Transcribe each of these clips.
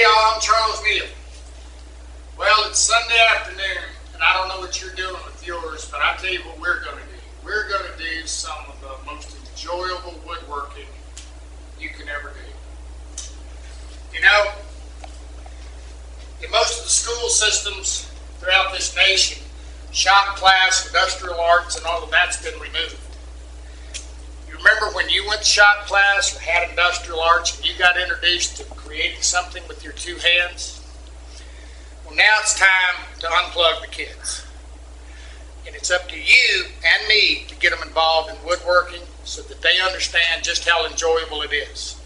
y'all, I'm Charles Neal. Well, it's Sunday afternoon, and I don't know what you're doing with yours, but I'll tell you what we're going to do. We're going to do some of the most enjoyable woodworking you can ever do. You know, in most of the school systems throughout this nation, shop class, industrial arts, and all of that's been removed. You remember when you went to shop class or had industrial arts and you got introduced to creating something with your two hands? Well, now it's time to unplug the kids. And it's up to you and me to get them involved in woodworking so that they understand just how enjoyable it is.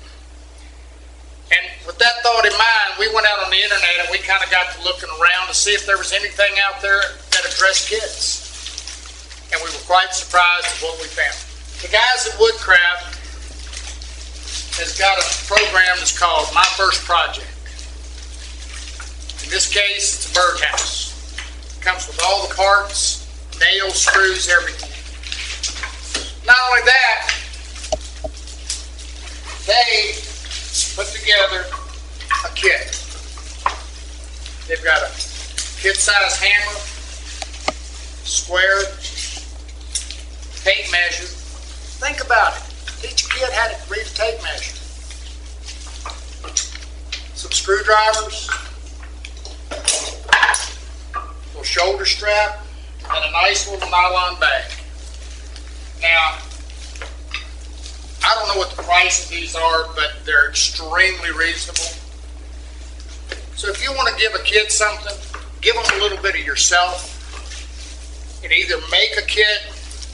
And with that thought in mind, we went out on the internet and we kind of got to looking around to see if there was anything out there that addressed kids. And we were quite surprised at what we found. The guys at Woodcraft has got a program that's called My First Project. In this case, it's a birdhouse. It comes with all the parts, nails, screws, everything. Not only that, they put together a kit. They've got a kid-size hammer, square, tape measure. Think about it. Teach a kid how to read a tape measure. Some screwdrivers, a little shoulder strap, and a nice little nylon bag. Now, I don't know what the price of these are, but they're extremely reasonable. So if you want to give a kid something, give them a little bit of yourself and either make a kit,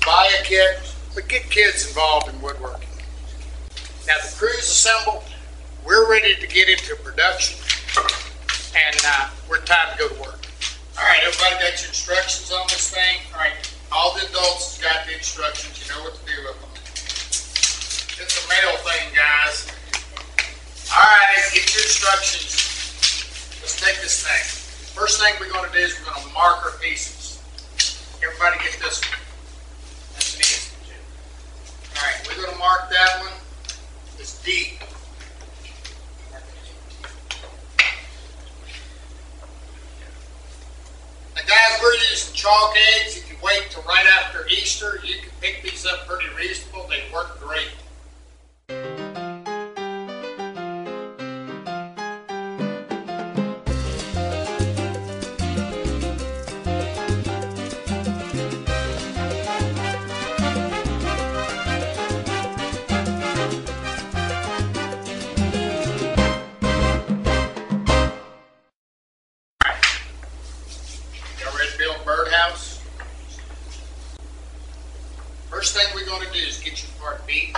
buy a kit, but get kids involved in woodworking. Now the crew's assembled, we're ready to get into production, and we're time to go to work. All right, everybody got your instructions on this thing? All right, all the adults have got the instructions, you know what to do with them. It's a male thing, guys. All right, get your instructions. Let's take this thing. First thing we're going to do is we're going to mark our pieces. Everybody get this one. That's an easy one. All right, we're going to mark that one. It's deep. Now, guys, we're using chalk eggs. If you wait till right after Easter, you can pick these up pretty reasonable. They work great. Birdhouse. First thing we're going to do is get your part beat.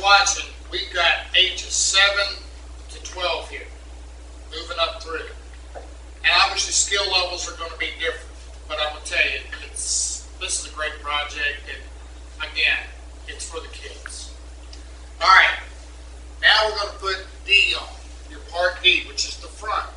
Watching, we've got ages 7 to 12 here, moving up through. And obviously skill levels are going to be different, but I'm going to tell you, this is a great project, and again, it's for the kids. All right, now we're going to put D on, your part D, which is the front.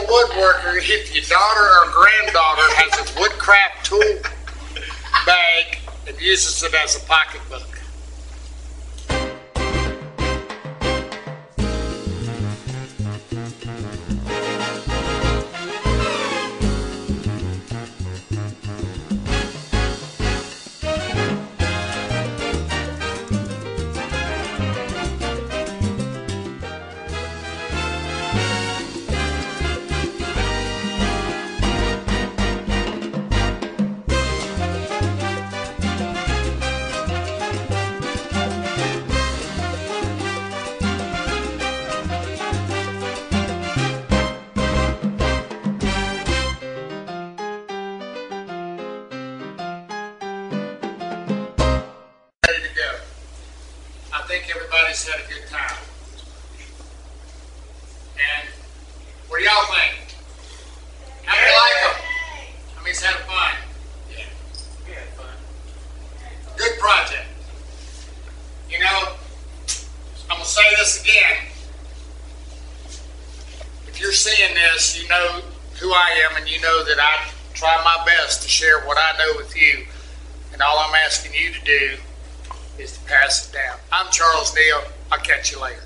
woodworker, if your daughter or granddaughter has a Woodcraft tool bag and uses it as a pocketbook. I think everybody's had a good time. And what do y'all think? How do you like them? How many's had fun? Yeah, we had fun. Good project. You know, I'm going to say this again. If you're seeing this, you know who I am, and you know that I try my best to share what I know with you. And all I'm asking you to do is to pass it down. I'm Charles Neal. I'll catch you later.